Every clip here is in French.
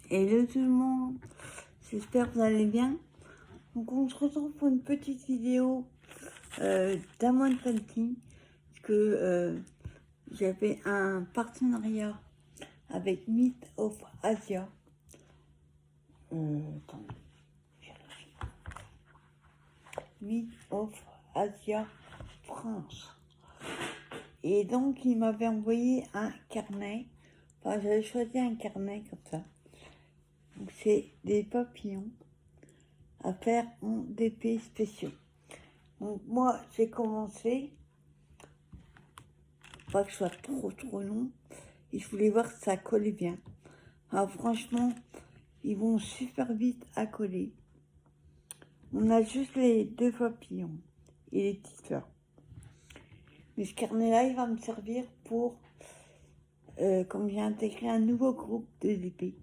Hello tout le monde, j'espère que vous allez bien. Donc on se retrouve pour une petite vidéo d'Amon Painting, parce que j'avais un partenariat avec Myth of Asia. Myth of Asia France. Et donc il m'avait envoyé un carnet, enfin j'avais choisi un carnet comme ça. Donc c'est des papillons à faire en DP spéciaux. Donc moi j'ai commencé, pas que ce soit trop long, et je voulais voir si ça collait bien. Alors franchement, ils vont super vite à coller. On a juste les deux papillons et les petites fleurs. Mais ce carnet-là, il va me servir pour, comme j'ai intégré un nouveau groupe de DP,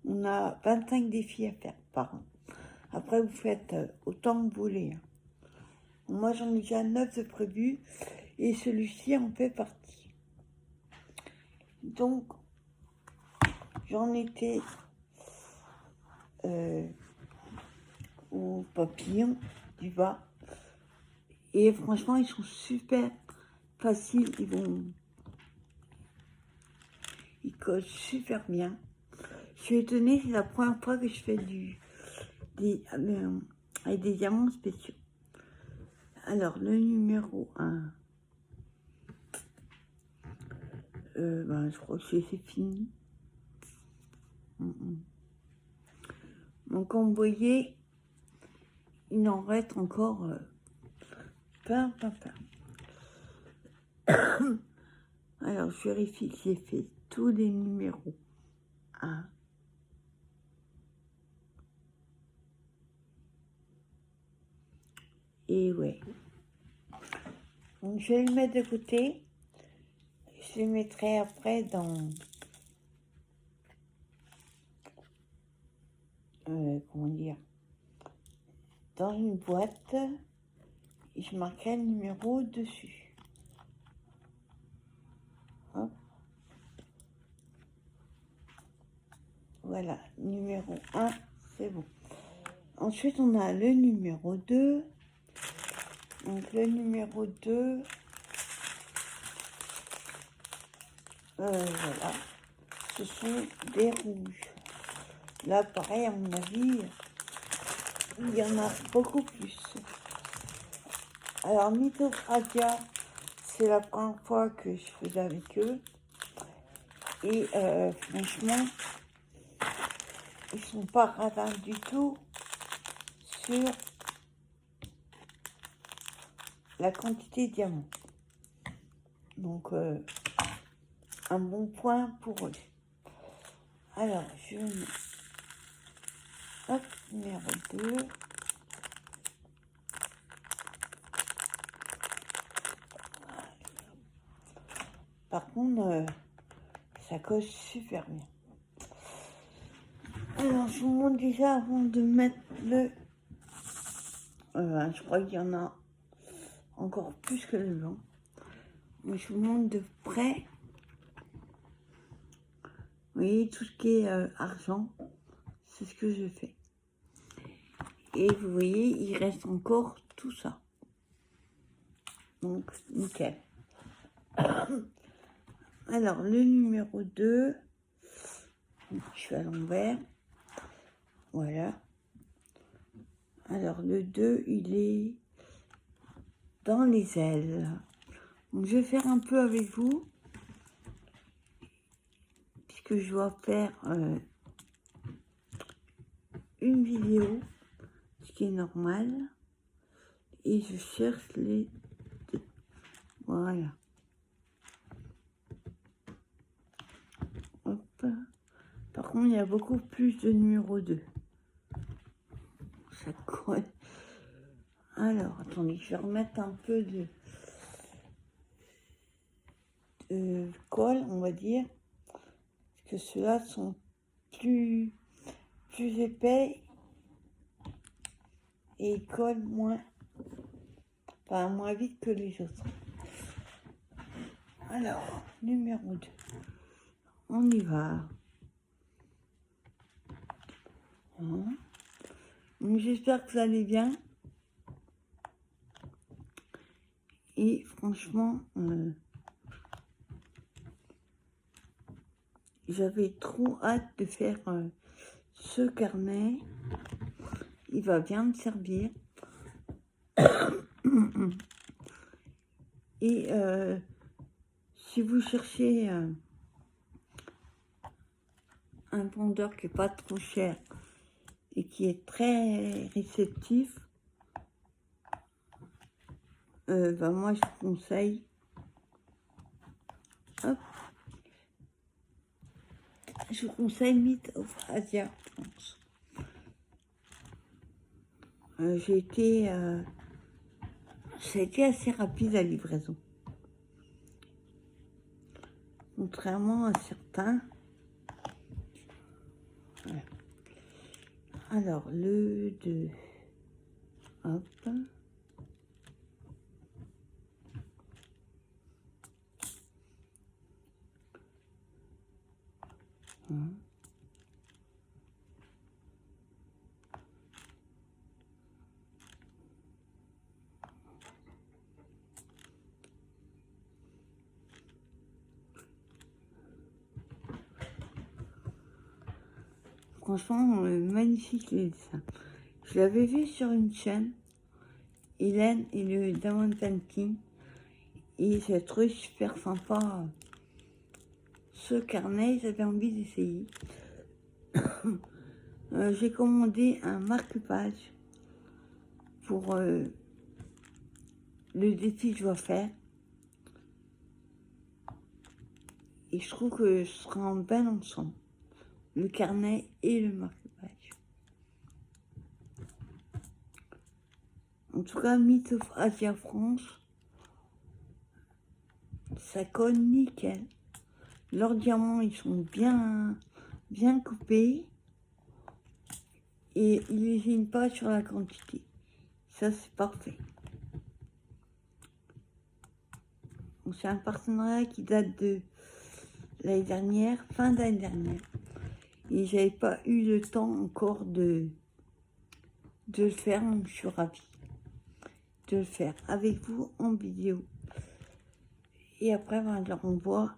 on a 25 défis à faire par an. Après, vous faites autant que vous voulez. Hein. Moi, j'en ai déjà 9 de prévus et celui-ci en fait partie. Donc, j'en étais aux papillons du bas. Et franchement, ils sont super faciles. Ils collent super bien. Je suis étonnée, c'est la première fois que je fais avec des diamants spéciaux. Alors, le numéro 1. Je crois que c'est fini. Donc, comme vous voyez, il en reste encore plein. Alors, je vérifie que j'ai fait tous les numéros 1. Et ouais. Donc, je vais le mettre de côté. Je le mettrai après dans... comment dire, dans une boîte et je marquerai le numéro dessus. Hop. Voilà, numéro 1, c'est bon. Ensuite, on a le numéro 2. Donc, le numéro 2, voilà, ce sont des rouges. Là, pareil, à mon avis, il y en a beaucoup plus. Alors, Myth of Asia, c'est la première fois que je faisais avec eux. Et franchement, ils sont pas radins du tout sur la quantité de diamants. Donc, un bon point pour eux. Alors, je mets... Hop, numéro 2. Par contre, ça colle super bien. Alors, je vous montre déjà avant de mettre le... je crois qu'il y en a encore plus que le blanc. Mais je vous montre de près. Vous voyez, tout ce qui est argent, c'est ce que je fais. Et vous voyez, il reste encore tout ça. Donc, nickel. Alors, le numéro 2, je suis à l'envers. Voilà. Alors, le 2, il est dans les ailes. Donc, je vais faire un peu avec vous, puisque je dois faire une vidéo, ce qui est normal. Et je cherche les deux. Voilà. Hop. Par contre, il y a beaucoup plus de numéro 2. Ça colle. Alors, attendez, je vais remettre un peu de colle, on va dire. Parce que ceux-là sont plus épais et ils collent moins vite que les autres. Alors, numéro 2. On y va. Voilà. Donc j'espère que vous allez bien. Et franchement, j'avais trop hâte de faire ce carnet. Il va bien me servir. Et si vous cherchez un vendeur qui n'est pas trop cher et qui est très réceptif, moi je vous conseille, hop, je vous conseille Myth of Asia France. J'ai été, ça a été assez rapide la livraison, contrairement à certains. Voilà. Alors le 2, hop. Franchement, magnifique les dessins. Je l'avais vu sur une chaîne, Hélène et le Diamond Painting, et j'ai trouvé super sympa ce carnet, j'avais envie d'essayer. J'ai commandé un marque-page pour le défi que je dois faire. Et je trouve que ce sera un bel ensemble, le carnet et le marque-page. En tout cas, Myth of Asia France, ça colle nickel. Leurs diamants, ils sont bien coupés et ils ne lésinent pas sur la quantité. Ça, c'est parfait. C'est un partenariat qui date de l'année dernière, fin d'année dernière. Et j'avais pas eu le temps encore de le faire, donc je suis ravie de le faire avec vous en vidéo. Et après, je leur envoie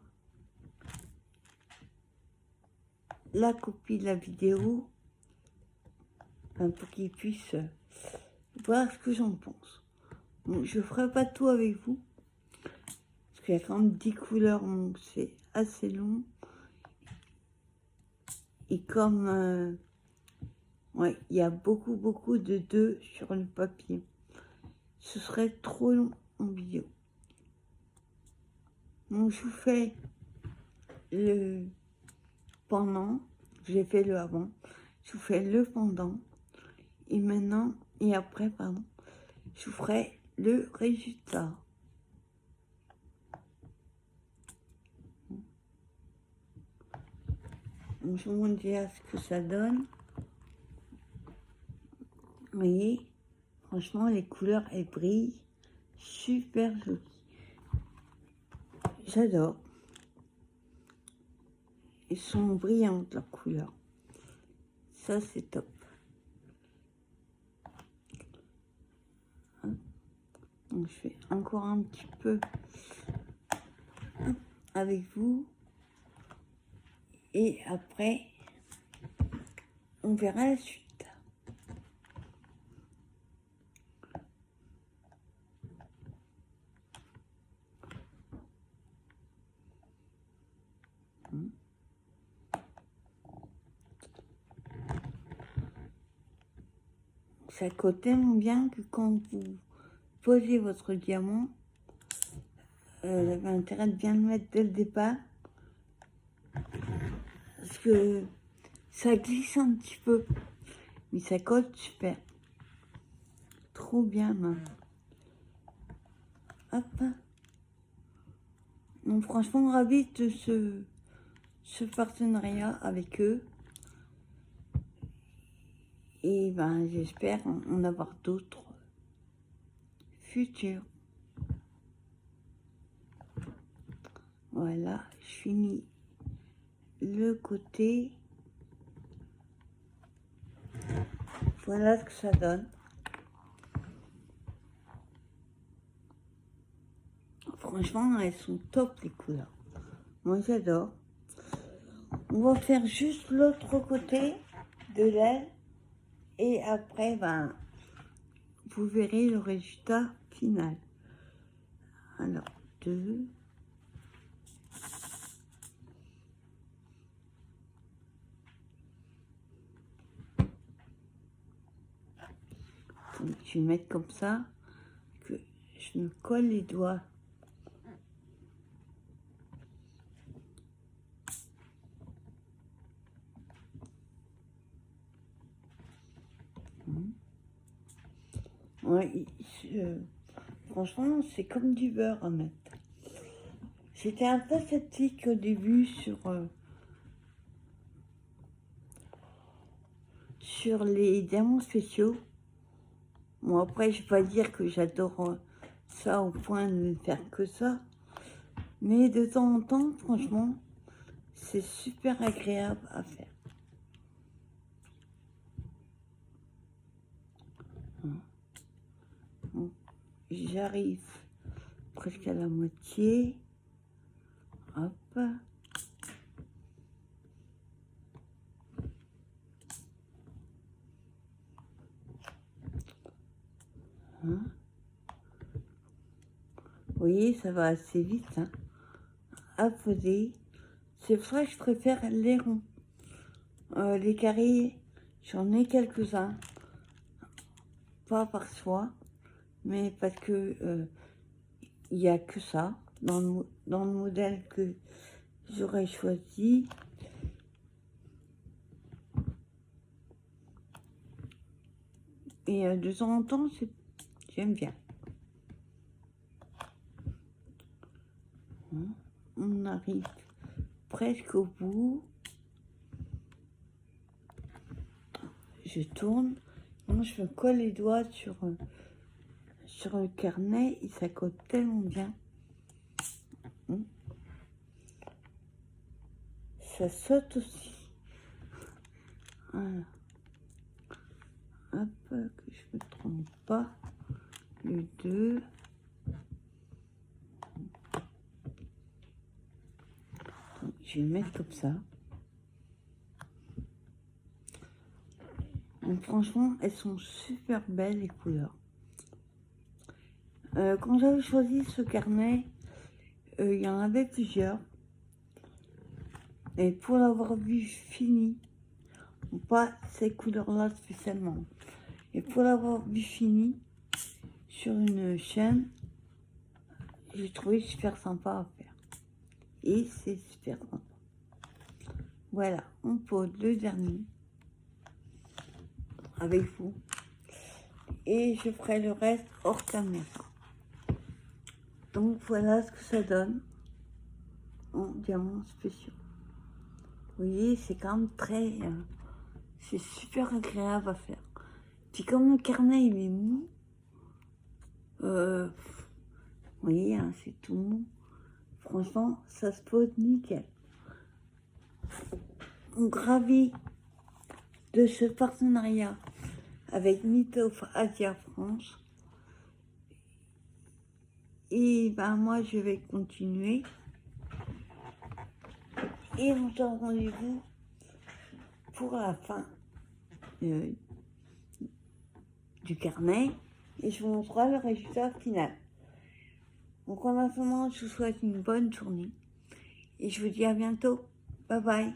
la copie de la vidéo pour qu'ils puissent voir ce que j'en pense. Donc, je ferai pas tout avec vous, parce qu'il y a quand même 10 couleurs, donc c'est assez long. Et comme ouais, il y a beaucoup de 2 sur le papier, ce serait trop long en vidéo. Donc je vous fais le pendant, j'ai fait le avant, je vous fais le pendant, et maintenant, et après, pardon, je vous ferai le résultat. Donc je vous montre déjà ce que ça donne. Vous voyez, franchement, les couleurs, elles brillent, super jolies. J'adore. Elles sont brillantes, leurs couleurs. Ça, c'est top. Donc, je fais encore un petit peu avec vous. Et après, on verra la suite. Ça colle tellement bien que quand vous posez votre diamant, vous avez intérêt de bien le mettre dès le départ, parce que ça glisse un petit peu, mais ça colle super. Trop bien, même. Hop. Donc franchement, ravie de ce partenariat avec eux. Et j'espère en avoir d'autres futurs. Voilà, je finis le côté. Voilà ce que ça donne. Franchement, elles sont top les couleurs. Moi j'adore. On va faire juste l'autre côté de l'aile. Et après, ben, vous verrez le résultat final. Alors, 2. Donc, je vais mettre comme ça, que je me colle les doigts. Ouais, franchement, c'est comme du beurre à mettre. J'étais un peu sceptique au début sur les diamants spéciaux. Bon, après, je vais pas dire que j'adore ça au point de ne faire que ça. Mais de temps en temps, franchement, c'est super agréable à faire. Bon, j'arrive presque à la moitié. Hop. Hein? Vous voyez, ça va assez vite. Hein? À poser. C'est vrai que je préfère les ronds. Les carrés, j'en ai quelques-uns. Pas par choix, mais parce que il n'y a que ça dans le modèle que j'aurais choisi. Et de temps en temps, j'aime bien. On arrive presque au bout. Je tourne. Moi, je me colle les doigts sur le carnet et ça colle tellement bien. Ça saute aussi. Voilà. Hop, que je me trompe pas. Le 2. Je vais le mettre comme ça. Donc, franchement, elles sont super belles les couleurs. Quand j'avais choisi ce carnet, il y en avait plusieurs. Et pour l'avoir vu fini, pas ces couleurs-là spécialement, et pour l'avoir vu fini sur une chaîne, j'ai trouvé super sympa à faire. Et c'est super sympa. Voilà, on pose le dernier avec vous. Et je ferai le reste hors caméra. Donc voilà ce que ça donne en diamants spéciaux. Vous voyez, c'est quand même très... c'est super agréable à faire. Puis comme le carnet il est mou, vous voyez, hein, c'est tout mou. Franchement, ça se pose nickel. On ravit de ce partenariat avec Mythof Asia France. Et ben moi, je vais continuer. Et on se donne rendez-vous pour la fin du carnet. Et je vous montrerai le résultat final. Donc en attendant, je vous souhaite une bonne journée. Et je vous dis à bientôt. Bye bye.